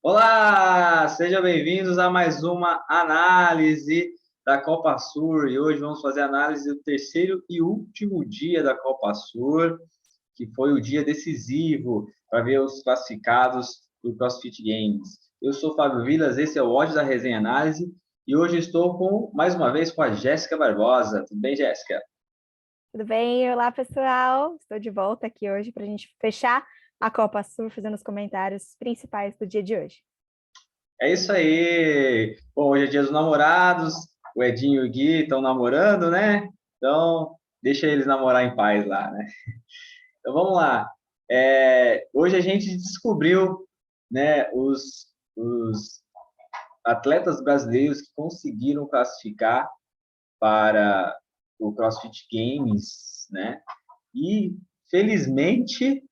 Olá, sejam bem-vindos a mais uma análise da Copa Sur. E hoje vamos fazer a análise do terceiro e último dia da Copa Sur, que foi o dia decisivo para ver os classificados do CrossFit Games. Eu sou o Fábio Vilas, esse é o Ódio da Resenha Análise, e hoje estou mais uma vez com a Jéssica Barbosa. Tudo bem, Jéssica? Tudo bem? Olá, pessoal! Estou de volta aqui hoje para a gente fechar a Copa Sur, fazendo os comentários principais do dia de hoje. É isso aí! Bom, hoje é dia dos namorados, o Edinho e o Gui estão namorando, né? Então, deixa eles namorar em paz lá, né? Então, vamos lá. Hoje a gente descobriu, né, os atletas brasileiros que conseguiram classificar para o CrossFit Games, né? E felizmente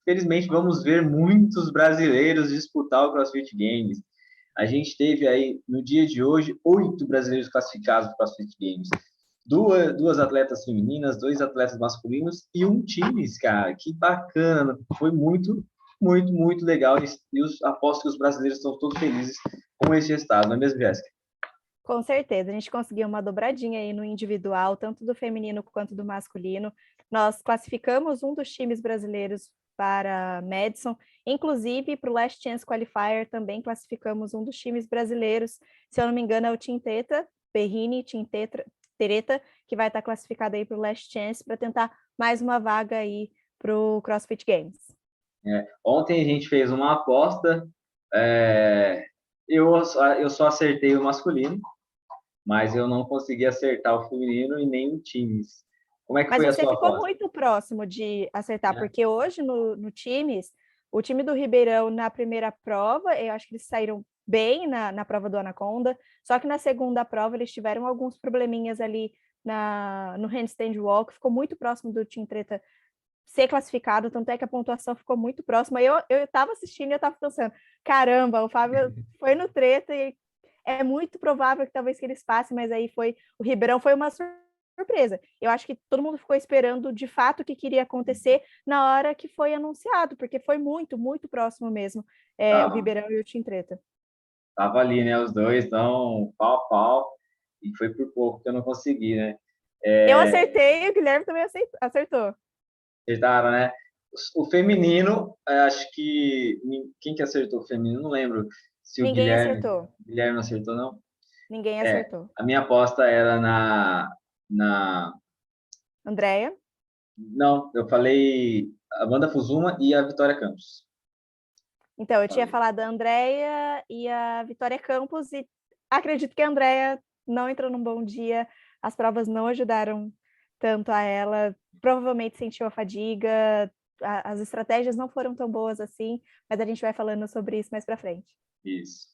vamos ver muitos brasileiros disputar o CrossFit Games. A gente teve aí no dia de hoje 8 brasileiros classificados para o CrossFit Games. Duas atletas femininas, 2 atletas masculinos e um time, cara. Que bacana! Foi muito legal. E aposto que os brasileiros estão todos felizes com esse resultado, não é mesmo, Jéssica? Com certeza, a gente conseguiu uma dobradinha aí no individual, tanto do feminino quanto do masculino. Nós classificamos um dos times brasileiros para Madison, inclusive para o Last Chance Qualifier também classificamos um dos times brasileiros. Se eu não me engano, é o Team Teta, Berrini, Team Tereta, que vai estar classificado aí para o Last Chance para tentar mais uma vaga aí para o CrossFit Games. Ontem a gente fez uma aposta. é, eu só acertei o masculino, mas eu não consegui acertar o feminino e nem o times. Como é que Mas foi a você sua ficou aposta? muito próximo de acertar, É, porque hoje no times, o time do Ribeirão na primeira prova, eu acho que eles saíram bem na prova do Anaconda, só que na segunda prova eles tiveram alguns probleminhas ali no handstand walk, ficou muito próximo do Team Treta ser classificado, tanto é que a pontuação ficou muito próxima. Eu estava assistindo e eu estava pensando, caramba, o Fábio foi no Treta e é muito provável que talvez que eles passem, mas aí o Ribeirão foi uma surpresa. Eu acho que todo mundo ficou esperando de fato o que queria acontecer na hora que foi anunciado, porque foi muito próximo mesmo, o tava, Ribeirão e o Team Treta. tava ali, né? Os dois, então, pau a pau. E foi por pouco que eu não consegui, né? Eu acertei e o Guilherme também acertou. Acertaram, né? O feminino, acho que. Quem que acertou o feminino? Não lembro se o Ninguém Guilherme. acertou. Guilherme não acertou, não? Ninguém acertou. A minha aposta era na. Andréia? Não, eu falei a Amanda Fuzuma e a Vitória Campos. Então, eu tinha Falei. falado a Andréia e a Vitória Campos, e acredito que a Andréia não entrou num bom dia, as provas não ajudaram tanto a ela, provavelmente sentiu a fadiga, as estratégias não foram tão boas assim, mas a gente vai falando sobre isso mais para frente. Isso.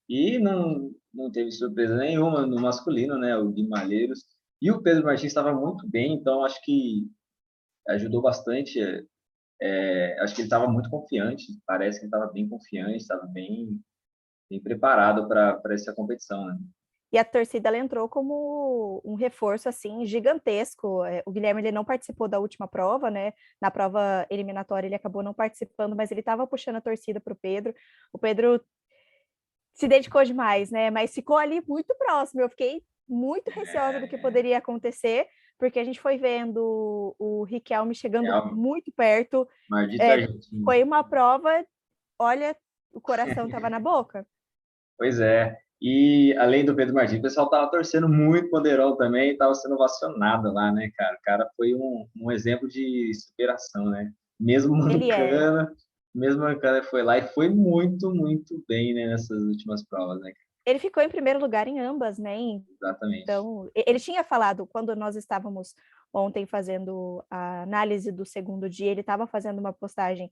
E não teve surpresa nenhuma no masculino, né? O Gui Malheiros. E o Pedro Martins estava muito bem, então acho que ajudou bastante. Acho que ele estava muito confiante, parece que ele estava bem confiante, estava bem preparado para essa competição, né? E a torcida ela entrou como um reforço assim gigantesco. O Guilherme ele não participou da última prova, né? Na prova eliminatória ele acabou não participando, mas ele estava puxando a torcida para o Pedro. O Pedro se dedicou demais, né? Mas ficou ali muito próximo. Eu fiquei muito receosa do que poderia acontecer, porque a gente foi vendo o Riquelme É chegando o muito perto. Maldito É, Argentino. foi uma prova, olha, o coração estava na boca. Pois é. E além do Pedro Martins, o pessoal tava torcendo muito pro Poderol também, estava sendo ovacionado lá, né, cara? O cara foi um exemplo de superação, né? Mesmo Ele é. mancando, mesmo mancando, ele foi lá e foi muito bem, né, nessas últimas provas, né? Ele ficou em primeiro lugar em ambas, né? Exatamente. Então, ele tinha falado, quando nós estávamos ontem fazendo a análise do segundo dia, ele estava fazendo uma postagem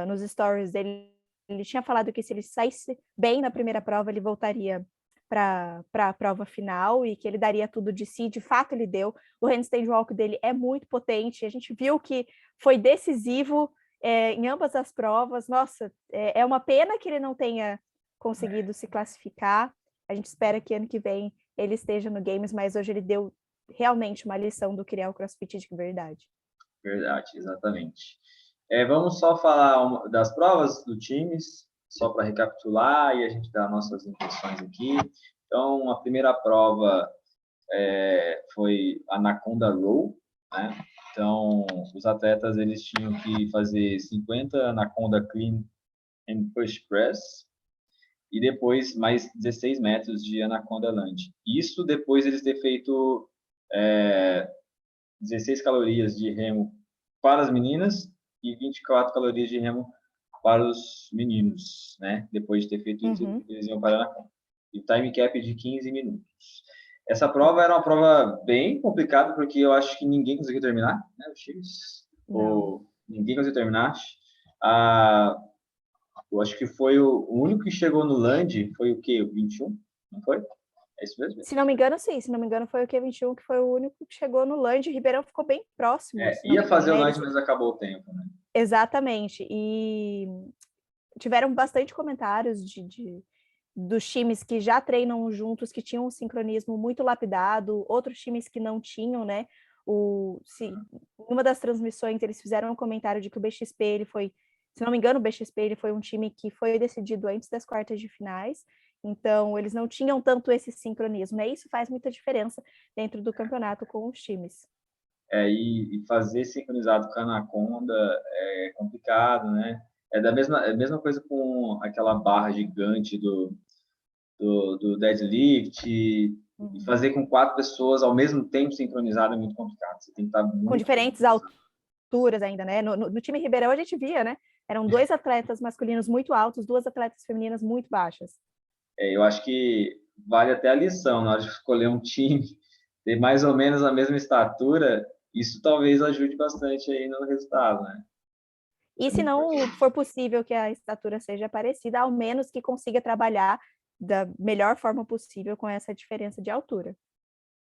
nos stories dele. Ele tinha falado que se ele saísse bem na primeira prova, ele voltaria para a prova final e que ele daria tudo de si. De fato, ele deu. O handstand walk dele é muito potente. A gente viu que foi decisivo em ambas as provas. Nossa, é uma pena que ele não tenha conseguido se classificar. A gente espera que ano que vem ele esteja no Games, mas hoje ele deu realmente uma lição do que é o CrossFit de verdade. Verdade, exatamente. Vamos só falar das provas do times. só para recapitular e a gente dar nossas impressões aqui. Então, a primeira prova foi Anaconda Row, né? Então, os atletas eles tinham que fazer 50 Anaconda Clean and Push Press e depois mais 16 metros de Anaconda Lunge. Isso depois eles ter feito 16 calorias de remo para as meninas e 24 calorias de remo para os meninos, né? Depois de ter feito isso, eles iam para a Anaconda. E time cap de 15 minutos. Essa prova era uma prova bem complicada, porque eu acho que ninguém conseguiu terminar, né? Os times. Ou ninguém conseguiu terminar. Eu acho que foi o único que chegou no land, foi o quê? O 21? Não foi? É isso mesmo? Se não me engano, sim. Se não me engano, foi o Q21 que foi o único que chegou no land. Ribeirão ficou bem próximo. Ia fazer o land, mas acabou o tempo, né? Exatamente. E tiveram bastante comentários dos times que já treinam juntos, que tinham um sincronismo muito lapidado, outros times que não tinham, né? Numa das transmissões, eles fizeram um comentário de que o BXP, ele foi, se não me engano, o BXP ele foi um time que foi decidido antes das quartas de finais, então eles não tinham tanto esse sincronismo, né? Isso faz muita diferença dentro do campeonato com os times. E fazer sincronizado com a Anaconda é complicado, né? É a mesma coisa com aquela barra gigante do deadlift, e fazer com 4 pessoas ao mesmo tempo sincronizado é muito complicado. Você tem que estar muito... Com diferentes alturas ainda, né? No time Ribeirão a gente via, né? Eram 2 atletas masculinos muito altos, 2 atletas femininas muito baixas. Eu acho que vale até a lição na hora de escolher um time, ter mais ou menos a mesma estatura, isso talvez ajude bastante aí no resultado, né? E se não for possível que a estatura seja parecida, ao menos que consiga trabalhar da melhor forma possível com essa diferença de altura.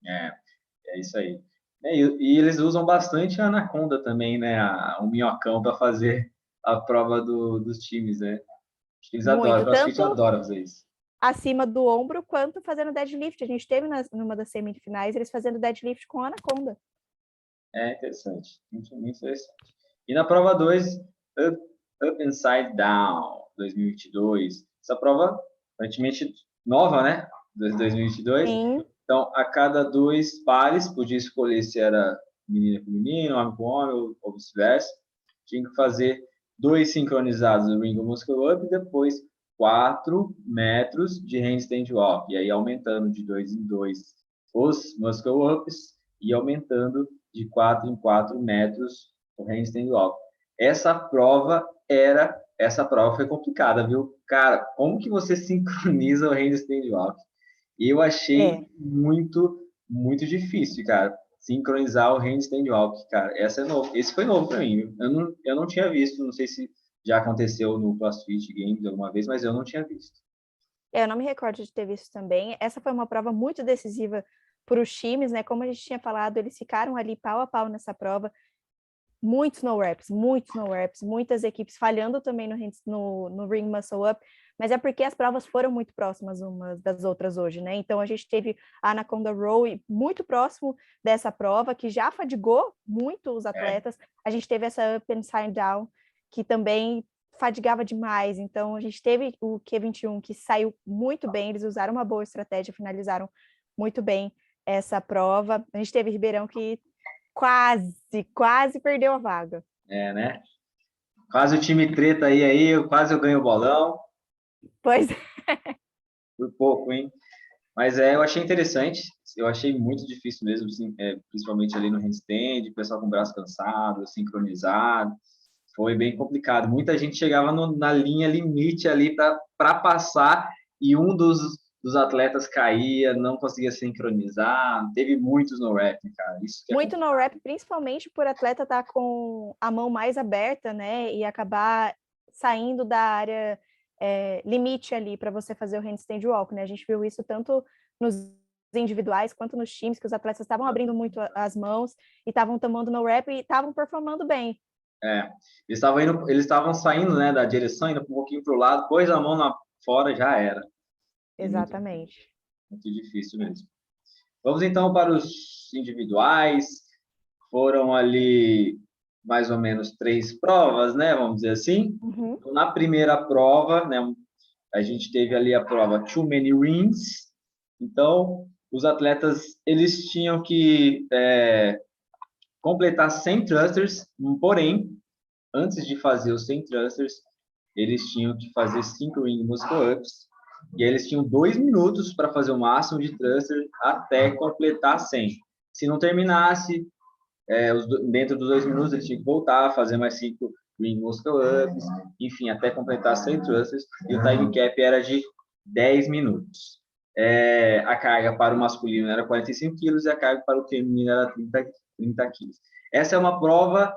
É isso aí. E eles usam bastante a Anaconda também, né? O minhocão para fazer a prova dos times, né? Acho que eles adoram, Muito, o CrossFit tanto adora fazer isso. acima do ombro quanto fazendo deadlift. A gente teve numa das semifinais eles fazendo deadlift com a Anaconda. É interessante, muito, muito interessante. E na prova 2, Up Inside Down 2022. Essa prova aparentemente nova, né? 2022. Sim. Então, a cada 2 pares, podia escolher se era menina com menino, homem com homem, ou vice-versa. Tinha que fazer 2 sincronizados no Ring Muscle Up e depois 4 metros de handstand walk. E aí aumentando de 2 em 2 os Muscle Ups e aumentando de 4 em 4 metros o handstand walk. Essa prova foi complicada, viu? Cara, como que você sincroniza o handstand walk? Eu achei muito, muito difícil, cara, sincronizar o handstand walk, cara. Esse foi novo para mim, viu? Eu não tinha visto, não sei se já aconteceu no CrossFit Games alguma vez, mas eu não tinha visto. Eu não me recordo de ter visto também. Essa foi uma prova muito decisiva para os times, né? Como a gente tinha falado, eles ficaram ali pau a pau nessa prova. Muitos no reps, muitas equipes falhando também no Ring Muscle Up, mas é porque as provas foram muito próximas umas das outras hoje, né? Então a gente teve a Anaconda Row muito próximo dessa prova, que já fadigou muito os atletas. A gente teve essa Up and Side Down, que também fadigava demais. Então a gente teve o Q21 que saiu muito bem, eles usaram uma boa estratégia, finalizaram muito bem essa prova. A gente teve Ribeirão que quase perdeu a vaga. Né? Quase o time treta aí, quase eu ganho o bolão. Pois é. Por pouco, hein? Mas eu achei interessante, eu achei muito difícil mesmo, assim, principalmente ali no handstand, o pessoal com o braço cansado, sincronizado, foi bem complicado. Muita gente chegava na linha limite ali para passar e um dos atletas caía, não conseguia sincronizar, teve muitos no rap, cara. Isso que muito no rap, principalmente por atleta estar com a mão mais aberta, né, e acabar saindo da área limite ali para você fazer o handstand walk, né? A gente viu isso tanto nos individuais quanto nos times, que os atletas estavam abrindo muito as mãos e estavam tomando no rap e estavam performando bem. Eles estavam saindo, né, da direção, indo um pouquinho para o lado, pôs a mão fora, já era. Exatamente. Muito difícil mesmo. Vamos então para os individuais. Foram ali mais ou menos 3 provas, né? Vamos dizer assim. Uhum. Então, na primeira prova, né? A gente teve ali a prova Too Many Rings. Então, os atletas, eles tinham que completar 100 thrusters, porém, antes de fazer os 100 thrusters, eles tinham que fazer 5 ring muscle-ups, e aí eles tinham 2 minutos para fazer o máximo de thruster até completar 100. Se não terminasse, dentro dos 2 minutos, eles tinham que voltar, fazer mais 5 ring muscle-ups, enfim, até completar 100 thrusters, e o time cap era de 10 minutos. A carga para o masculino era 45 quilos e a carga para o feminino era 30 quilos. Essa é uma prova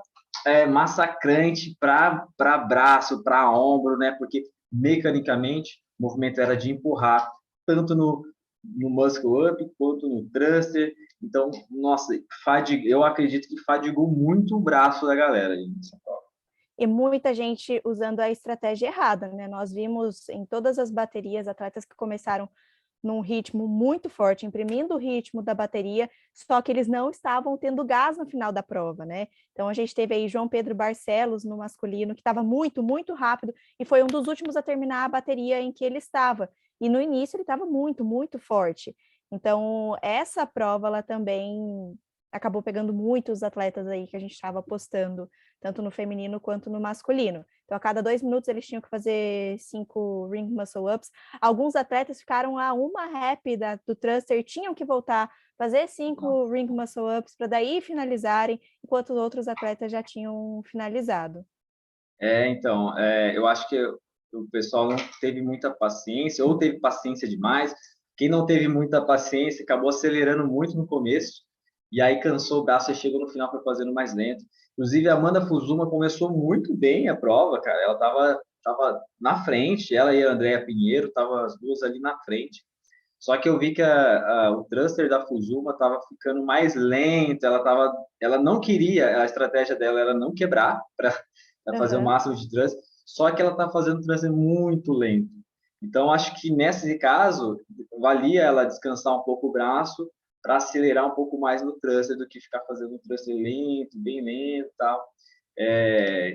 massacrante para braço, para ombro, né? Porque mecanicamente o movimento era de empurrar tanto no muscle up quanto no thruster. Então, nossa, eu acredito que fadigou muito o braço da galera. E muita gente usando a estratégia errada, né? Nós vimos em todas as baterias atletas que começaram num ritmo muito forte, imprimindo o ritmo da bateria, só que eles não estavam tendo gás no final da prova, né? Então a gente teve aí João Pedro Barcelos no masculino, que estava muito, muito rápido, e foi um dos últimos a terminar a bateria em que ele estava. E no início ele estava muito, muito forte. Então, essa prova, ela também acabou pegando muitos atletas aí que a gente estava apostando, tanto no feminino quanto no masculino. Então, a cada 2 minutos eles tinham que fazer 5 ring muscle ups. Alguns atletas ficaram a uma rep do thruster, tinham que voltar, fazer 5 ring muscle ups para daí finalizarem, enquanto os outros atletas já tinham finalizado. Então, eu acho que o pessoal não teve muita paciência, ou teve paciência demais. Quem não teve muita paciência acabou acelerando muito no começo, e aí cansou o braço e chegou no final para fazendo mais lento. Inclusive, a Amanda Fuzuma começou muito bem a prova, cara. Ela tava na frente, ela e a Andrea Pinheiro, estavam as duas ali na frente. Só que eu vi que o thruster da Fuzuma estava ficando mais lento, ela não queria, a estratégia dela era não quebrar para fazer o máximo de thruster, só que ela está fazendo thruster muito lento. Então, acho que nesse caso, valia ela descansar um pouco o braço para acelerar um pouco mais no thruster do que ficar fazendo um thruster lento, bem lento e tal.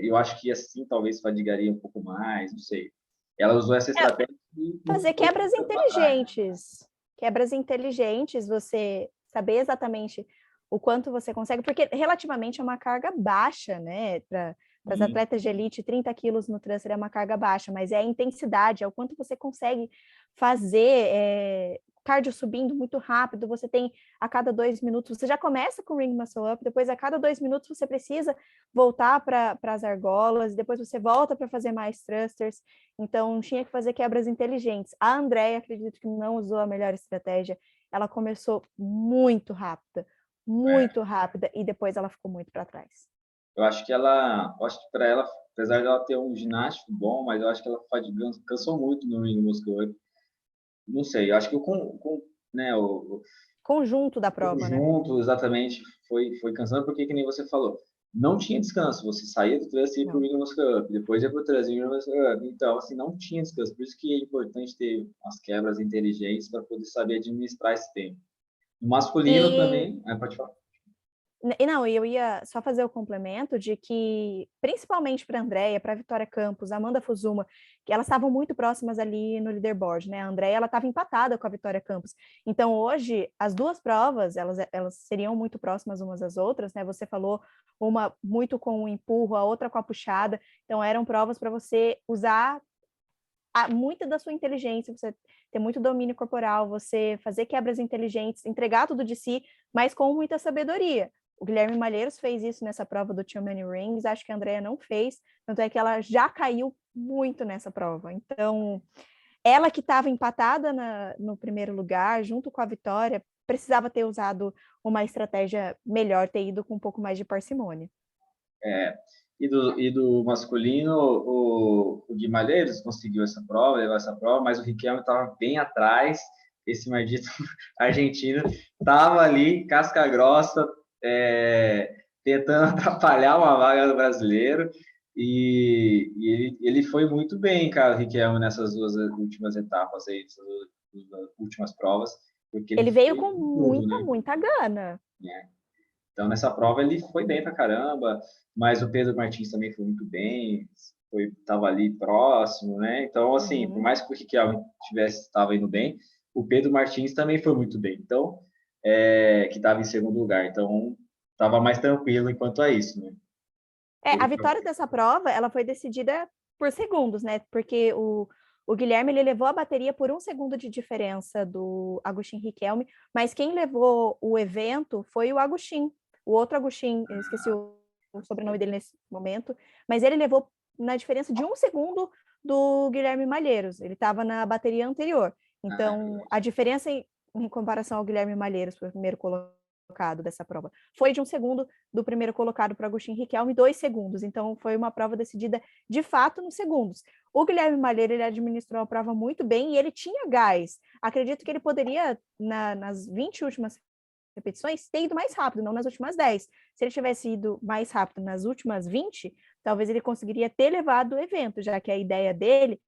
Eu acho que assim talvez fadigaria um pouco mais, não sei. Ela usou essa estratégia e Fazer quebras inteligentes. Quebras inteligentes, você saber exatamente o quanto você consegue, porque relativamente é uma carga baixa, né? Para as atletas de elite, 30 quilos no thruster é uma carga baixa, mas é a intensidade, é o quanto você consegue fazer cardio subindo muito rápido, você tem a cada 2 minutos, você já começa com ring muscle up, depois a cada 2 minutos você precisa voltar para as argolas, depois você volta para fazer mais thrusters, então tinha que fazer quebras inteligentes. A Andrea, acredito que não usou a melhor estratégia, ela começou muito rápida, e depois ela ficou muito para trás. Eu acho que para ela, apesar de ela ter um ginástico bom, mas eu acho que ela cansou muito no ring muscle. Não sei, eu acho que né, o Conjunto da prova, né? conjunto exatamente foi cansando, porque que nem você falou, não tinha descanso, você saía do trânsito e ia para o ring muscle up, depois ia para o trânsito e ring muscle up, então assim, não tinha descanso, por isso que é importante ter as quebras inteligentes para poder saber administrar esse tempo. O masculino também, pode falar. E não, eu ia só fazer o complemento de que, principalmente para a Andrea, para a Vitória Campos, a Amanda Fuzuma, que elas estavam muito próximas ali no leaderboard, né? A Andrea, ela estava empatada com a Vitória Campos. Então, hoje, as duas provas, elas seriam muito próximas umas às outras, né? Você falou uma muito com o empurro, a outra com a puxada. Então, eram provas para você usar muita da sua inteligência, você ter muito domínio corporal, você fazer quebras inteligentes, entregar tudo de si, mas com muita sabedoria. O Guilherme Malheiros fez isso nessa prova do Too Many Rings, acho que a Andrea não fez, tanto é que ela já caiu muito nessa prova. Então, ela que estava empatada no primeiro lugar, junto com a Vitória, precisava ter usado uma estratégia melhor, ter ido com um pouco mais de parcimônia. E do masculino, o Guimarães conseguiu levar essa prova, mas o Riquelme estava bem atrás. Esse maldito argentino estava ali, casca grossa, tentando atrapalhar uma vaga do brasileiro. E ele foi muito bem, cara, o Riquelme, nessas duas últimas etapas aí, últimas provas. Porque Ele veio com tudo, né? muita gana. Então, nessa prova ele foi bem pra caramba, mas o Pedro Martins também foi muito bem, estava ali próximo, né? Então, assim, por Uhum. mais que o Riquelme estava indo bem, o Pedro Martins também foi muito bem. Então, que estava em segundo lugar. Então, estava mais tranquilo enquanto a isso, né? A vitória dessa prova, ela foi decidida por segundos, né? Porque o Guilherme, ele levou a bateria por 1 segundo de diferença do Agustin Riquelme, mas quem levou o evento foi o Agustin, o outro Agustin, eu esqueci o sobrenome dele nesse momento, mas ele levou na diferença de 1 segundo do Guilherme Malheiros, ele estava na bateria anterior. Então, a diferença em comparação ao Guilherme Malheiros, foi o primeiro colocado dessa prova, foi de 1 segundo do primeiro colocado para Agustin Riquelme, 2 segundos. Então, foi uma prova decidida de fato nos segundos. O Guilherme Malheiro, ele administrou a prova muito bem e ele tinha gás. Acredito que ele poderia, nas 20 últimas repetições, ter ido mais rápido, não nas últimas 10. Se ele tivesse ido mais rápido nas últimas 20, talvez ele conseguiria ter levado o evento, já que a ideia dele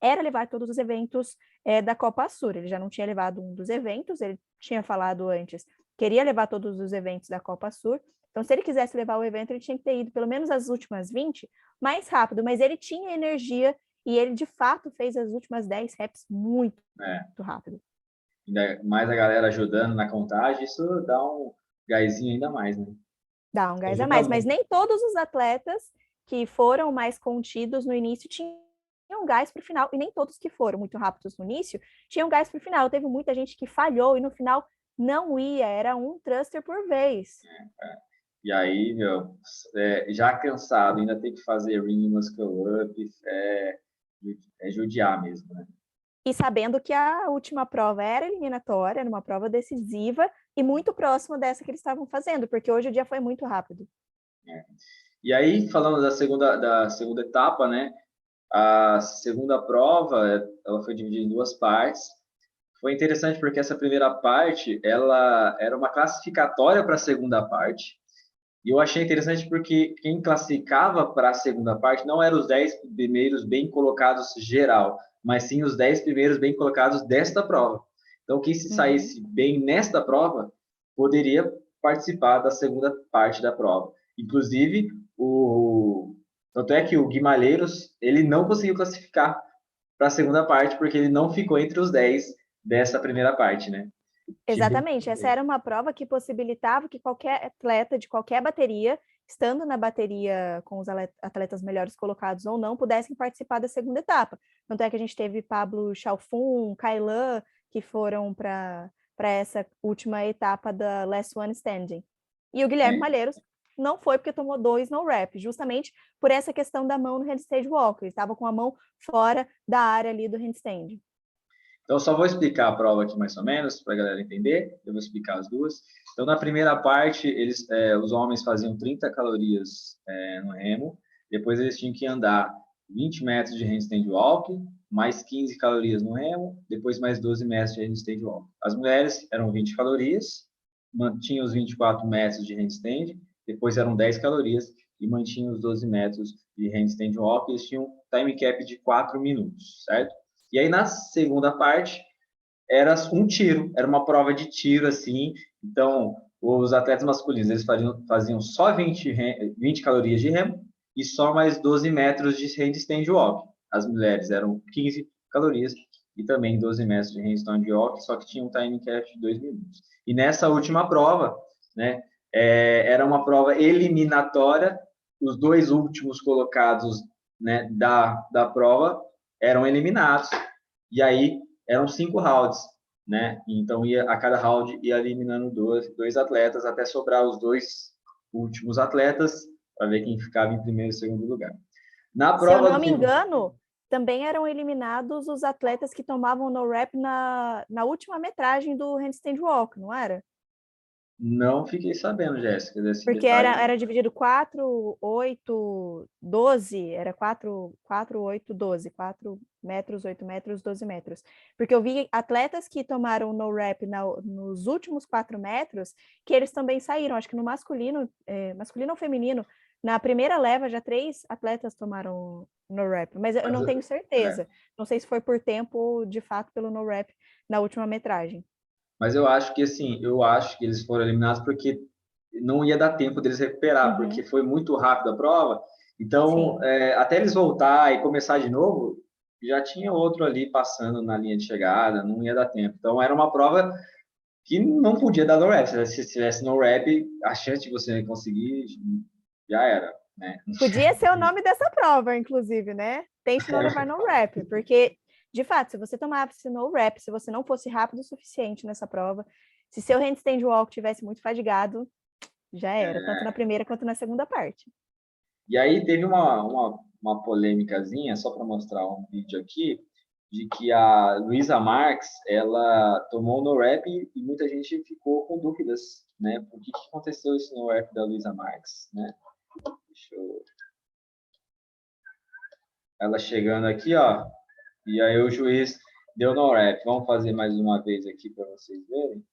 era levar todos os eventos da Copa Sur. Ele já não tinha levado um dos eventos, ele tinha falado antes, queria levar todos os eventos da Copa Sur. Então, se ele quisesse levar o evento, ele tinha que ter ido pelo menos as últimas 20 mais rápido, mas ele tinha energia e ele, de fato, fez as últimas 10 reps muito rápido. Ainda mais a galera ajudando na contagem, isso dá um gásinho ainda mais, né? Dá um gás a Ajuda mais, mas muito. nem todos os atletas que foram mais contidos no início tinham gás para o final, e nem todos que foram muito rápidos no início tinham gás para o final. Teve muita gente que falhou e no final não ia, era um thruster por vez. E aí, meu, já cansado, ainda tem que fazer ring muscle up, judiar mesmo, né? E sabendo que a última prova era eliminatória, era uma prova decisiva e muito próxima dessa que eles estavam fazendo, porque hoje o dia foi muito rápido. E aí, falando da segunda etapa, né? A segunda prova, ela foi dividida em duas partes. Foi interessante porque essa primeira parte, ela era uma classificatória para a segunda parte. E eu achei interessante porque quem classificava para a segunda parte não eram os 10 primeiros bem colocados geral, mas sim os 10 primeiros bem colocados desta prova. Então, quem se saísse bem nesta prova poderia participar da segunda parte da prova. Inclusive, tanto é que o Guimalheiros ele não conseguiu classificar para a segunda parte porque ele não ficou entre os 10 dessa primeira parte, né? Exatamente, essa era uma prova que possibilitava que qualquer atleta de qualquer bateria, estando na bateria com os atletas melhores colocados ou não, pudessem participar da segunda etapa. Tanto é que a gente teve Pablo Chalfun, Kailan, que foram para essa última etapa da Last One Standing. E o Guilherme Malheiros não foi porque tomou 2 no rap, justamente por essa questão da mão no handstand walk. Ele estava com a mão fora da área ali do handstand. Então, só vou explicar a prova aqui mais ou menos, para a galera entender. Eu vou explicar as duas. Então, na primeira parte, os homens faziam 30 calorias no remo. Depois, eles tinham que andar 20 metros de handstand walk, mais 15 calorias no remo, depois mais 12 metros de handstand walk. As mulheres eram 20 calorias, mantinham os 24 metros de handstand, depois eram 10 calorias e mantinham os 12 metros de handstand walk. Eles tinham um time cap de 4 minutos, certo? E aí, na segunda parte, era um tiro, era uma prova de tiro, assim. Então, os atletas masculinos, eles faziam só 20 calorias de remo e só mais 12 metros de handstand walk. As mulheres eram 15 calorias e também 12 metros de handstand walk, só que tinha um time cap de 2 minutos. E nessa última prova, né, era uma prova eliminatória, os dois últimos colocados, né, da prova eram eliminados. E aí eram 5 rounds, né? Então a cada round ia eliminando dois atletas até sobrar os dois últimos atletas para ver quem ficava em primeiro e segundo lugar. Na Se eu prova não do me engano, também eram eliminados os atletas que tomavam no rep na última metragem do handstand walk, não era? Não fiquei sabendo, Jéssica, desse Porque detalhe. era dividido 4, 8, 12, era 4, 8, 12, 4 metros, 8 metros, 12 metros. Porque eu vi atletas que tomaram no rep nos últimos 4 metros, que eles também saíram, acho que no masculino, masculino ou feminino, na primeira leva já 3 atletas tomaram no rep, mas eu não tenho certeza. Não sei se foi por tempo ou de fato pelo no rep na última metragem. Mas eu acho que assim, eu acho que eles foram eliminados porque não ia dar tempo deles recuperar, porque foi muito rápido a prova. Então, até eles voltar e começar de novo, já tinha outro ali passando na linha de chegada, não ia dar tempo. Então, era uma prova que não podia dar no rap. Se tivesse no rap, a chance de você conseguir já era, né? Podia ser o nome dessa prova, inclusive, né? Tente não levar no rap, porque, de fato, se você tomasse no rap, se você não fosse rápido o suficiente nessa prova, se seu handstand walk tivesse muito fadigado, já era, tanto na primeira quanto na segunda parte. E aí teve uma polêmicazinha, só para mostrar um vídeo aqui, de que a Luísa Marx, ela tomou no rap e muita gente ficou com dúvidas, né? Por que aconteceu isso no rap da Luísa Marx, né? Deixa eu... Ela chegando aqui, ó, e aí o juiz deu no rap. Vamos fazer mais uma vez aqui para vocês verem.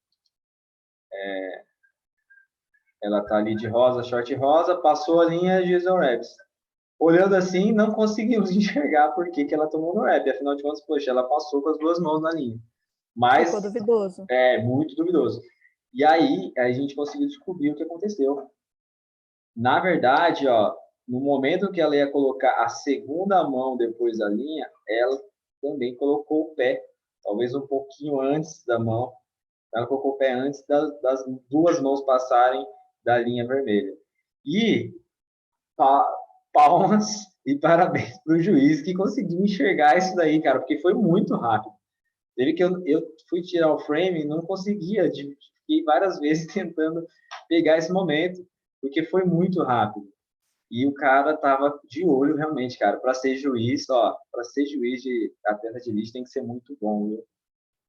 Ela tá ali de rosa, short rosa, passou a linha de no rap. Olhando assim, não conseguimos enxergar por que ela tomou no rap. Afinal de contas, poxa, ela passou com as duas mãos na linha. Mas ficou duvidoso. É muito duvidoso. E aí a gente conseguiu descobrir o que aconteceu. Na verdade, ó, no momento que ela ia colocar a segunda mão depois da linha, ela também colocou o pé, talvez um pouquinho antes da mão. Ela colocou o pé antes das duas mãos passarem da linha vermelha. E palmas e parabéns para o juiz que conseguiu enxergar isso daí, cara, porque foi muito rápido. Teve que eu fui tirar o frame e não conseguia, fiquei várias vezes tentando pegar esse momento, porque foi muito rápido. E o cara tava de olho realmente, cara, para ser juiz, ó, para ser juiz de atleta de elite tem que ser muito bom, viu?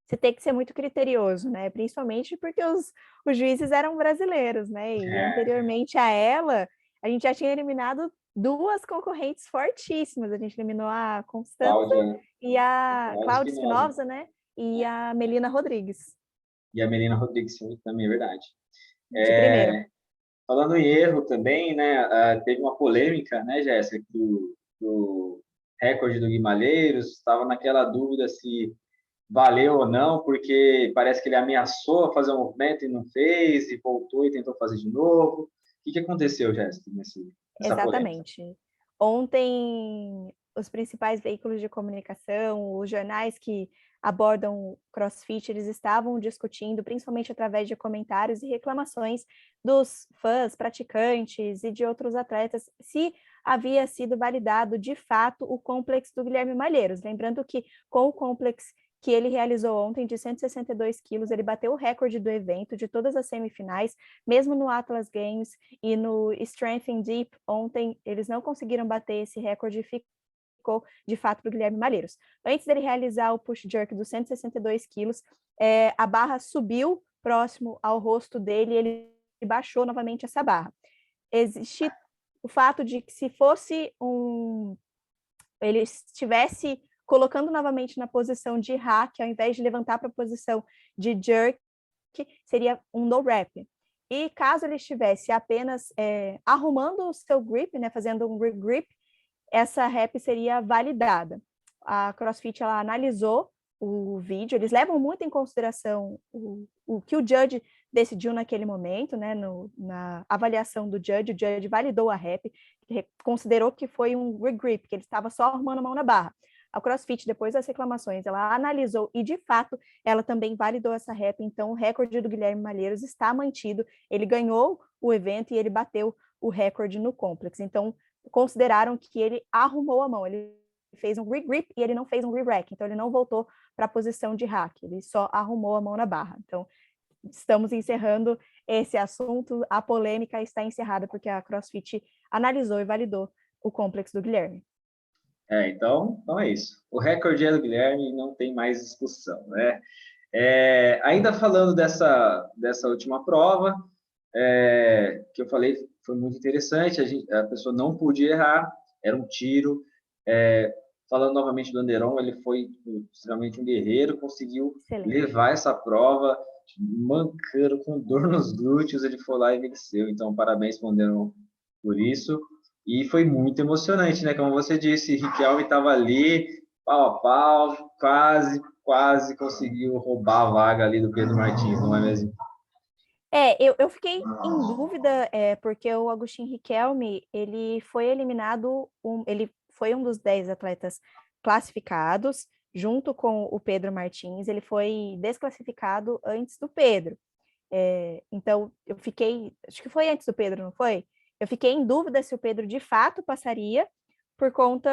Você tem que ser muito criterioso, né? Principalmente porque os juízes eram brasileiros, né? E anteriormente a ela, a gente já tinha eliminado duas concorrentes fortíssimas. A gente eliminou a Constança e a Cláudia Espinosa, né? E a Melina Rodrigues. E a Melina Rodrigues também, é verdade. De primeira. Falando em erro também, né? Teve uma polêmica, né, Jéssica, do recorde do Guimarães, estava naquela dúvida se valeu ou não, porque parece que ele ameaçou fazer um movimento e não fez, e voltou e tentou fazer de novo. O que aconteceu, Jéssica, nessa Exatamente. polêmica? Ontem, os principais veículos de comunicação, os jornais que abordam CrossFit, eles estavam discutindo, principalmente através de comentários e reclamações dos fãs, praticantes e de outros atletas, se havia sido validado de fato o complexo do Guilherme Malheiros. Lembrando que com o complexo que ele realizou ontem de 162 quilos, ele bateu o recorde do evento, de todas as semifinais, mesmo no Atlas Games e no Strength in Deep ontem, eles não conseguiram bater esse recorde e ficou, de fato, para o Guilherme Malheiros. Antes dele realizar o push jerk dos 162 quilos, a barra subiu próximo ao rosto dele e ele baixou novamente essa barra. Existe o fato de que se fosse ele estivesse colocando novamente na posição de hack, ao invés de levantar para a posição de jerk, seria um no wrap. E caso ele estivesse apenas arrumando o seu grip, né, fazendo um grip, essa rep seria validada. A CrossFit ela analisou o vídeo, eles levam muito em consideração o que o judge decidiu naquele momento, né, na avaliação do judge, o judge validou a rep, considerou que foi um grip, que ele estava só arrumando a mão na barra. A CrossFit, depois das reclamações, ela analisou e, de fato, ela também validou essa rep, então o recorde do Guilherme Malheiros está mantido, ele ganhou o evento e ele bateu o recorde no complexo, então consideraram que ele arrumou a mão, ele fez um re-grip e ele não fez um re-rack, então ele não voltou para a posição de hack, ele só arrumou a mão na barra. Então, estamos encerrando esse assunto, a polêmica está encerrada porque a CrossFit analisou e validou o complexo do Guilherme. Então é isso. O recorde é do Guilherme e não tem mais discussão, né? Ainda falando dessa última prova, que eu falei foi muito interessante, a pessoa não podia errar, era um tiro. Falando novamente do Anderon, ele foi extremamente um guerreiro, conseguiu levar essa prova, mancando, com dor nos glúteos, ele foi lá e venceu. Então, parabéns para o Anderon por isso. E foi muito emocionante, né? Como você disse, Riquelme estava ali, pau a pau, quase conseguiu roubar a vaga ali do Pedro Martins, não é mesmo? Eu fiquei em dúvida, porque o Agustin Riquelme, ele foi eliminado, ele foi um dos 10 atletas classificados, junto com o Pedro Martins, ele foi desclassificado antes do Pedro. Então, eu fiquei, acho que foi antes do Pedro, não foi? Eu fiquei em dúvida se o Pedro de fato passaria por conta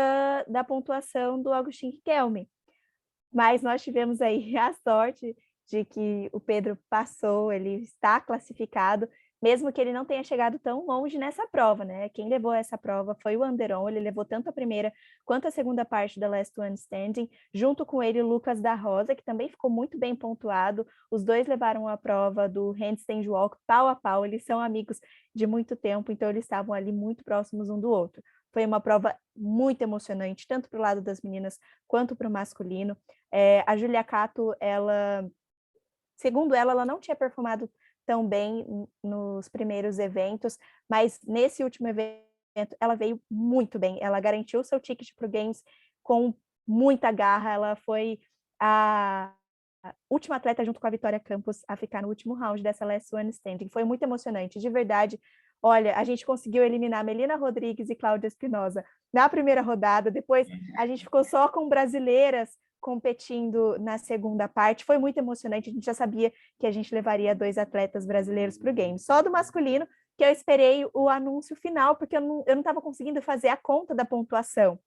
da pontuação do Agustin Riquelme. Mas nós tivemos aí a sorte de que o Pedro passou, ele está classificado, mesmo que ele não tenha chegado tão longe nessa prova, né? Quem levou essa prova foi o Anderon, ele levou tanto a primeira quanto a segunda parte da Last One Standing, junto com ele o Lucas da Rosa, que também ficou muito bem pontuado. Os dois levaram a prova do handstand walk pau a pau, eles são amigos de muito tempo, então eles estavam ali muito próximos um do outro. Foi uma prova muito emocionante, tanto para o lado das meninas quanto para o masculino. A Julia Cato, segundo ela não tinha performado tão bem nos primeiros eventos, mas nesse último evento ela veio muito bem. Ela garantiu seu ticket para o Games com muita garra. Ela foi a última atleta, junto com a Vitória Campos, a ficar no último round dessa Last One Standing. Foi muito emocionante, de verdade. Olha, a gente conseguiu eliminar Melina Rodrigues e Cláudia Espinosa na primeira rodada, depois a gente ficou só com brasileiras competindo na segunda parte. Foi muito emocionante, a gente já sabia que a gente levaria 2 atletas brasileiros para o game. Só do masculino, que eu esperei o anúncio final, porque eu não estava conseguindo fazer a conta da pontuação.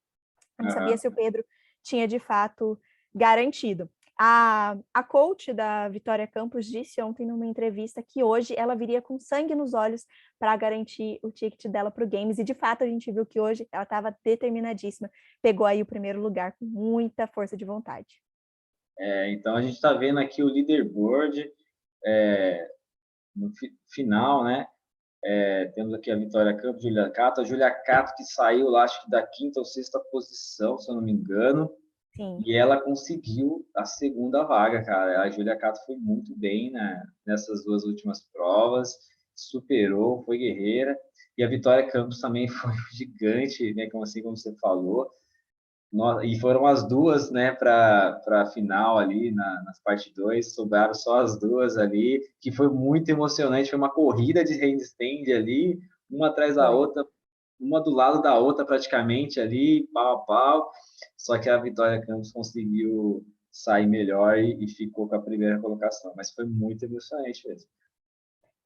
Eu não sabia se o Pedro tinha de fato garantido. A coach da Vitória Campos disse ontem numa entrevista que hoje ela viria com sangue nos olhos para garantir o ticket dela para o Games, e de fato a gente viu que hoje ela estava determinadíssima, pegou aí o primeiro lugar com muita força de vontade. Então, a gente está vendo aqui o leaderboard no final, né? Temos aqui a Vitória Campos, a Julia Cato que saiu lá, acho que da quinta ou sexta posição, se eu não me engano, Sim. e ela conseguiu a segunda vaga, cara. A Julia Cato foi muito bem, né, nessas 2 últimas provas, superou, foi guerreira, e a Vitória Campos também foi gigante, né, como assim como você falou. E foram as duas, né, para a final ali, nas parte 2, sobraram só as duas ali, que foi muito emocionante, foi uma corrida de handstand ali, uma atrás da Foi. outra, uma do lado da outra praticamente ali, pau a pau, só que a Vitória Campos conseguiu sair melhor e ficou com a primeira colocação, mas foi muito emocionante mesmo.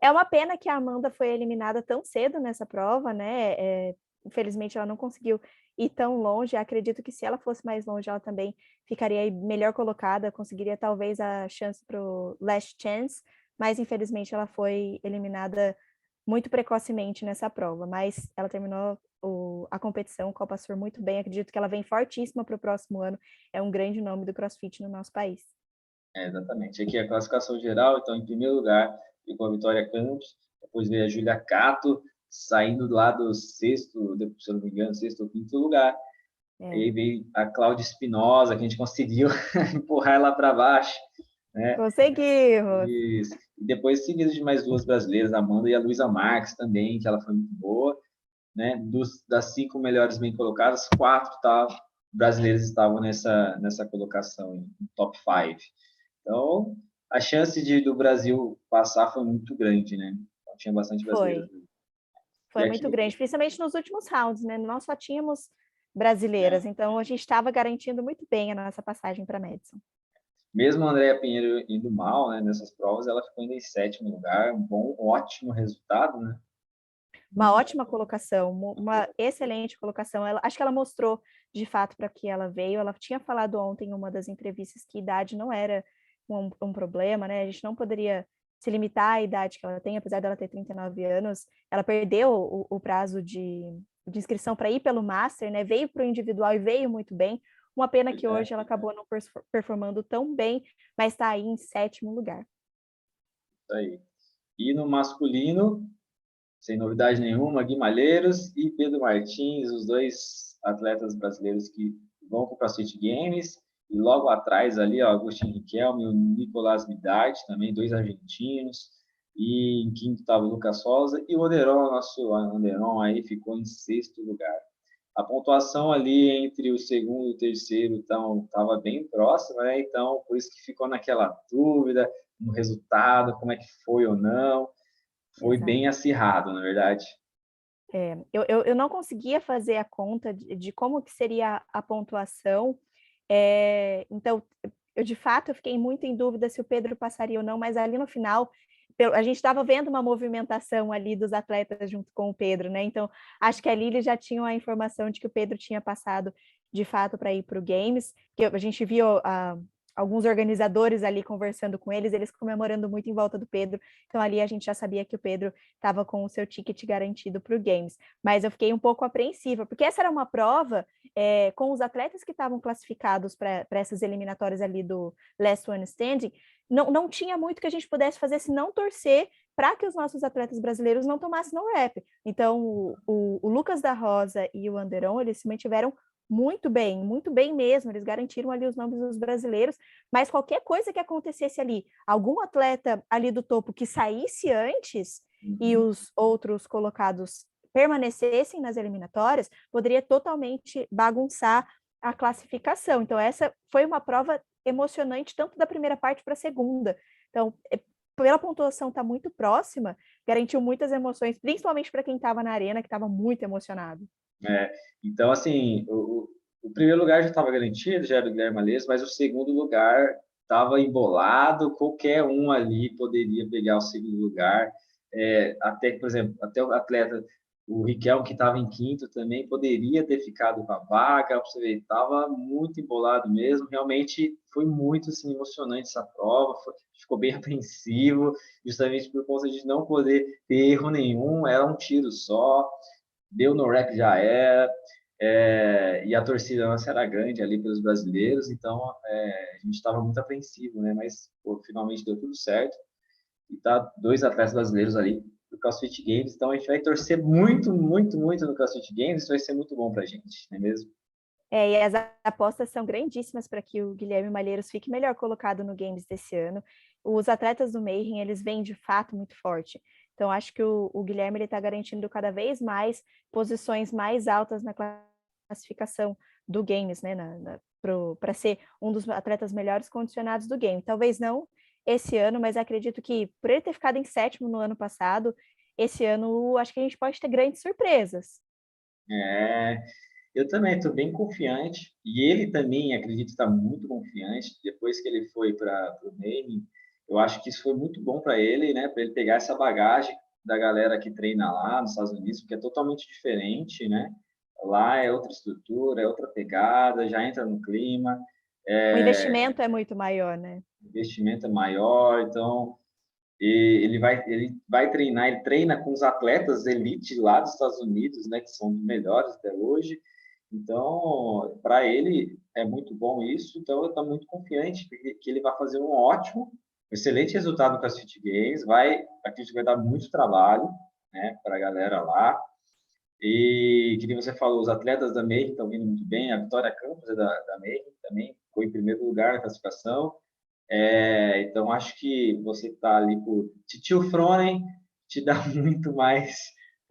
É uma pena que a Amanda foi eliminada tão cedo nessa prova, né? Infelizmente, ela não conseguiu ir tão longe. Acredito que se ela fosse mais longe, ela também ficaria melhor colocada, conseguiria talvez a chance para o Last Chance, mas infelizmente ela foi eliminada muito precocemente nessa prova. Mas ela terminou a competição, o Copa Sur, muito bem. Acredito que ela vem fortíssima para o próximo ano. É um grande nome do CrossFit no nosso país. Exatamente. Aqui é a classificação geral, então, em primeiro lugar, ficou a Vitória Campos, depois veio a Júlia Cato, saindo lá do sexto, se eu não me engano, sexto ou quinto lugar. É. Aí veio a Cláudia Espinosa, que a gente conseguiu empurrar ela para baixo, né? Conseguimos! E depois seguido de mais 2 brasileiras, a Amanda e a Luísa Marques também, que ela foi muito boa, né? Das 5 melhores bem colocadas, 4 brasileiras estavam nessa colocação, em top 5. Então, a chance do Brasil passar foi muito grande, né? Então, tinha bastante brasileiros. Foi. E Foi muito aqui, grande, principalmente nos últimos rounds, né? Nós só tínhamos brasileiras, então a gente estava garantindo muito bem a nossa passagem para Madison. mesmo a Andrea Pinheiro indo mal, né, nessas provas, ela ficou ainda em 7º lugar, um ótimo resultado, né? Uma ótima colocação, uma excelente colocação. Acho que ela mostrou de fato para que ela veio. Ela tinha falado ontem em uma das entrevistas que idade não era um problema, né? A gente não poderia se limitar à idade que ela tem, apesar dela ter 39 anos. Ela perdeu o prazo de inscrição para ir pelo Master, né? Veio para o individual e veio muito bem. Uma pena que hoje ela acabou não performando tão bem, mas está aí em 7º lugar. Isso aí. E no masculino, sem novidade nenhuma, Guimalheiros e Pedro Martins, os 2 atletas brasileiros que vão para o CrossFit Games. E logo atrás ali, ó, Agustin Riquelme e o Nicolás Midart, também 2 argentinos. E em quinto estava o Lucas Souza. E o Anderon, nosso Anderon aí, ficou em 6º lugar. A pontuação ali entre o segundo e o terceiro estava bem próxima, né? Então, por isso que ficou naquela dúvida no resultado, como é que foi ou não. foi bem acirrado, na verdade. Eu não conseguia fazer a conta de como que seria a pontuação, então, eu de fato eu fiquei muito em dúvida se o Pedro passaria ou não, mas ali no final, a gente estava vendo uma movimentação ali dos atletas junto com o Pedro, né? Então, acho que ali eles já tinham a informação de que o Pedro tinha passado de fato para ir para o Games, que a gente viu alguns organizadores ali conversando com eles, eles comemorando muito em volta do Pedro, então ali a gente já sabia que o Pedro estava com o seu ticket garantido para o Games, mas eu fiquei um pouco apreensiva, porque essa era uma prova com os atletas que estavam classificados para essas eliminatórias ali do Last One Standing, não tinha muito que a gente pudesse fazer se não torcer para que os nossos atletas brasileiros não tomassem no rap. Então, o Lucas da Rosa e o Anderon, eles se mantiveram muito bem mesmo, eles garantiram ali os nomes dos brasileiros, mas qualquer coisa que acontecesse ali, algum atleta ali do topo que saísse antes e os outros colocados permanecessem nas eliminatórias, poderia totalmente bagunçar a classificação. Então, essa foi uma prova emocionante, tanto da primeira parte para a segunda. Então, pela pontuação estar muito próxima, garantiu muitas emoções, principalmente para quem estava na arena, que estava muito emocionado. Então, assim, o primeiro lugar já estava garantido, já era o Guilherme Malês, mas o segundo lugar estava embolado, qualquer um ali poderia pegar o segundo lugar. Até, por exemplo, até o atleta, o Riquelme, que estava em quinto, também poderia ter ficado com a vaga, você ver, estava muito embolado mesmo, realmente foi muito assim, emocionante essa prova, ficou bem apreensivo, justamente por conta de não poder ter erro nenhum, era um tiro só, deu no rec já era, e a torcida nossa era grande ali pelos brasileiros, então a gente estava muito apreensivo, né? Mas pô, finalmente deu tudo certo e tá 2 atletas brasileiros ali do CrossFit Games, então a gente vai torcer muito, muito, muito no CrossFit Games, isso vai ser muito bom para a gente, não é mesmo? E as apostas são grandíssimas para que o Guilherme Malheiros fique melhor colocado no Games desse ano. Os atletas do Mayhem, eles vêm de fato muito forte. Então, acho que o Guilherme está garantindo cada vez mais posições mais altas na classificação do Games, né? Para ser um dos atletas melhores condicionados do game. Talvez não esse ano, mas acredito que por ele ter ficado em sétimo no ano passado, esse ano acho que a gente pode ter grandes surpresas. É, eu também estou bem confiante, e ele também, acredito, está muito confiante. Depois que ele foi para o Navy, eu acho que isso foi muito bom para ele, né? Para ele pegar essa bagagem da galera que treina lá nos Estados Unidos, porque é totalmente diferente, né? Lá é outra estrutura, é outra pegada, já entra no clima, O investimento é muito maior, né? o investimento é maior, então ele vai treinar, ele treina com os atletas elite lá dos Estados Unidos, né? Que são os melhores até hoje. Então, para ele é muito bom isso. Então, eu estou muito confiante que ele vai fazer um ótimo, excelente resultado no CrossFit Games. Acredito que vai dar muito trabalho, né, para a galera lá. E que nem você falou, os atletas da MEI estão vindo muito bem. A Vitória Campos é da MEI também, foi em primeiro lugar na classificação. Então, acho que você está ali por Titio Fronen te dá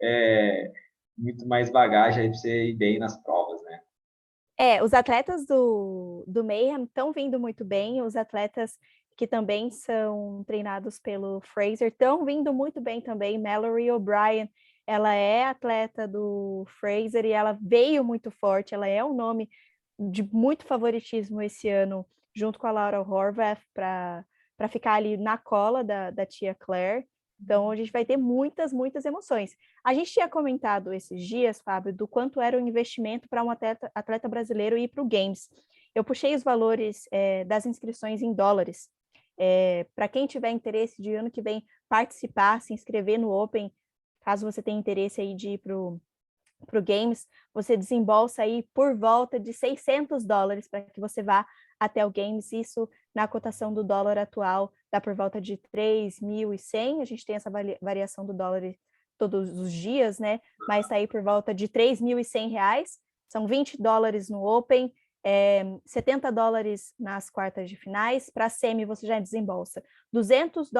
é, muito mais bagagem aí para você ir bem nas provas, né? Os atletas do Mayhem estão vindo muito bem, os atletas que também são treinados pelo Fraser estão vindo muito bem também. Mallory O'Brien, ela é atleta do Fraser e ela veio muito forte, ela é um nome de muito favoritismo esse ano, junto com a Laura Horvath, para ficar ali na cola da tia Claire. Então, a gente vai ter muitas, muitas emoções. A gente tinha comentado esses dias, Fábio, do quanto era o investimento para um atleta brasileiro ir para o Games. Eu puxei os valores das inscrições em dólares. Para quem tiver interesse de ano que vem participar, se inscrever no Open, caso você tenha interesse aí de ir para o Games, você desembolsa aí por volta de $600 para que você vá até o Games. Isso na cotação do dólar atual dá por volta de 3.100. A gente tem essa variação do dólar todos os dias, né? Mas está aí por volta de R$ 3.100. São $20 no Open, $70 nas quartas de finais. Para a semi, você já desembolsa $200.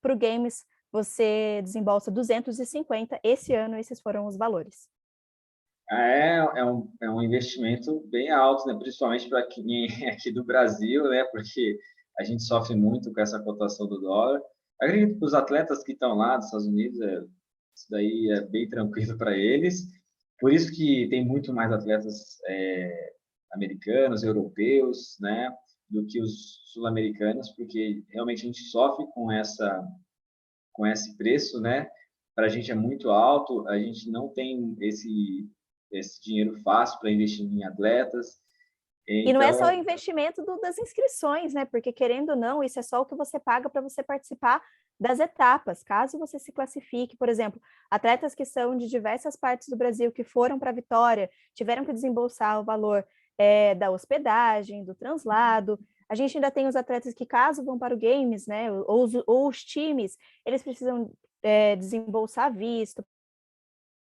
Para o Games, você desembolsa 250. Esse ano, esses foram os valores. É um investimento bem alto, né? Principalmente para quem é aqui do Brasil, né? Porque a gente sofre muito com essa cotação do dólar. Acredito que os atletas que estão lá dos Estados Unidos, isso daí é bem tranquilo para eles. Por isso que tem muito mais atletas americanos, europeus, né, do que os sul-americanos, porque realmente a gente sofre com esse preço, né? Para a gente é muito alto, a gente não tem esse dinheiro fácil para investir em atletas. E não é só o Então, investimento das inscrições, né? Porque, querendo ou não, isso é só o que você paga para você participar das etapas. Caso você se classifique, por exemplo, atletas que são de diversas partes do Brasil que foram para a Vitória, tiveram que desembolsar o valor da hospedagem, do translado. A gente ainda tem os atletas que, caso vão para o Games, né? Ou os times, eles precisam desembolsar visto,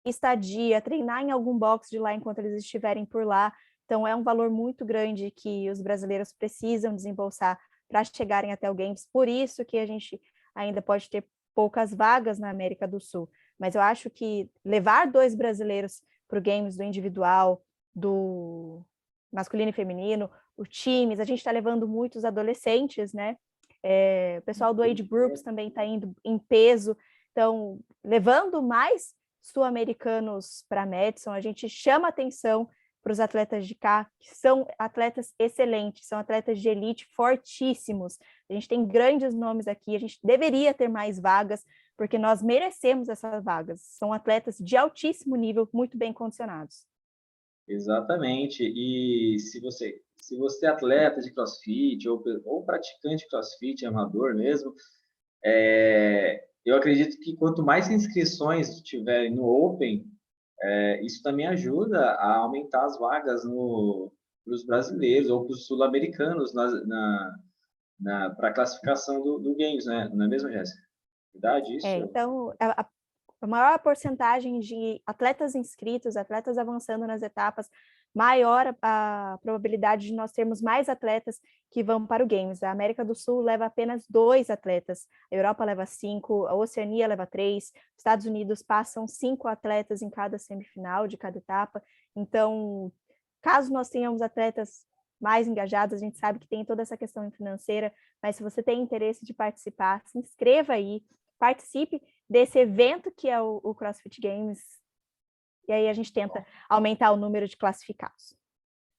estadia, treinar em algum box de lá enquanto eles estiverem por lá. Então, é um valor muito grande que os brasileiros precisam desembolsar para chegarem até o Games. Por isso que a gente ainda pode ter poucas vagas na América do Sul. Mas eu acho que levar 2 brasileiros para o Games do individual, do masculino e feminino, os times, a gente está levando muitos adolescentes, né? O pessoal do Age Groups também está indo em peso. Então, levando mais sul-americanos para a Madison, a gente chama atenção para os atletas de cá, que são atletas excelentes, são atletas de elite fortíssimos. A gente tem grandes nomes aqui, a gente deveria ter mais vagas, porque nós merecemos essas vagas. São atletas de altíssimo nível, muito bem condicionados. exatamente. E se você é atleta de CrossFit ou praticante de CrossFit, amador mesmo, eu acredito que quanto mais inscrições tiverem no Open, isso também ajuda a aumentar as vagas para os brasileiros ou para os sul-americanos para a classificação do Games, né? Não é mesmo, Jéssica? Verdade isso? Então, a maior porcentagem de atletas inscritos, atletas avançando nas etapas, maior a probabilidade de nós termos mais atletas que vão para o Games. A América do Sul leva apenas 2 atletas, a Europa leva 5, a Oceania leva 3, os Estados Unidos passam 5 atletas em cada semifinal de cada etapa. Então, caso nós tenhamos atletas mais engajados, a gente sabe que tem toda essa questão financeira, mas se você tem interesse de participar, se inscreva aí, participe desse evento que é o CrossFit Games, e aí a gente tenta aumentar o número de classificados.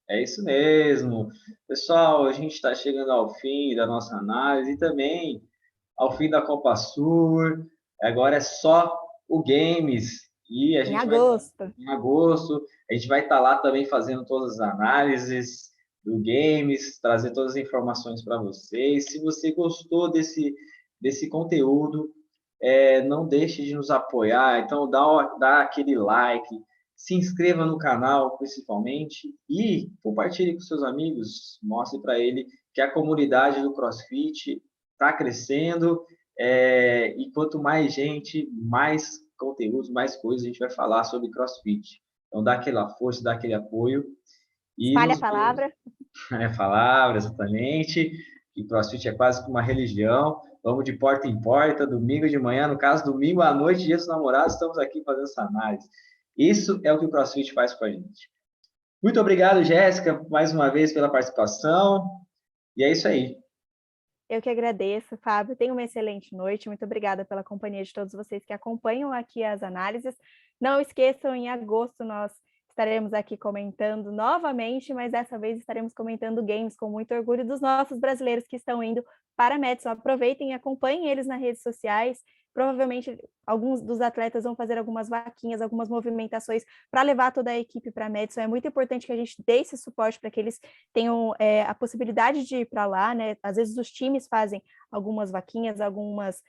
É isso mesmo. Pessoal, a gente está chegando ao fim da nossa análise e também ao fim da Copa Sur. Agora é só o Games e a Em gente vai agosto. em agosto, a gente vai estar lá também fazendo todas as análises do Games, trazer todas as informações para vocês. Se você gostou desse conteúdo, não deixe de nos apoiar. Então, dá aquele like, se inscreva no canal, principalmente, e compartilhe com seus amigos. Mostre para ele que a comunidade do CrossFit está crescendo. E quanto mais gente, mais conteúdos, mais coisas a gente vai falar sobre CrossFit. Então, dá aquela força, dá aquele apoio. E Espalhe a nos vemos. palavra. A palavra, exatamente. Que CrossFit é quase que uma religião. Vamos de porta em porta, domingo de manhã, no caso, domingo à noite, dia dos namorados, estamos aqui fazendo essa análise. Isso é o que o CrossFit faz com a gente. Muito obrigado, Jéssica, mais uma vez pela participação. E é isso aí. Eu que agradeço, Fábio. Tenha uma excelente noite. Muito obrigada pela companhia de todos vocês que acompanham aqui as análises. Não esqueçam, em agosto nós estaremos aqui comentando novamente, mas dessa vez estaremos comentando games com muito orgulho dos nossos brasileiros que estão indo para a Madison. Aproveitem e acompanhem eles nas redes sociais. Provavelmente alguns dos atletas vão fazer algumas vaquinhas, algumas movimentações para levar toda a equipe para a Madison. É muito importante que a gente dê esse suporte para que eles tenham a possibilidade de ir para lá, né? Às vezes os times fazem algumas vaquinhas, algumas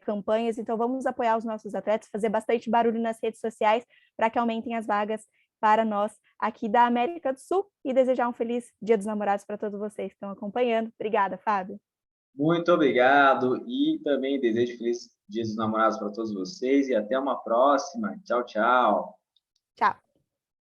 campanhas, então vamos apoiar os nossos atletas, fazer bastante barulho nas redes sociais para que aumentem as vagas para nós aqui da América do Sul e desejar um feliz Dia dos Namorados para todos vocês que estão acompanhando. Obrigada, Fábio. Muito obrigado e também desejo feliz Dia dos Namorados para todos vocês e até uma próxima. Tchau, tchau. Tchau.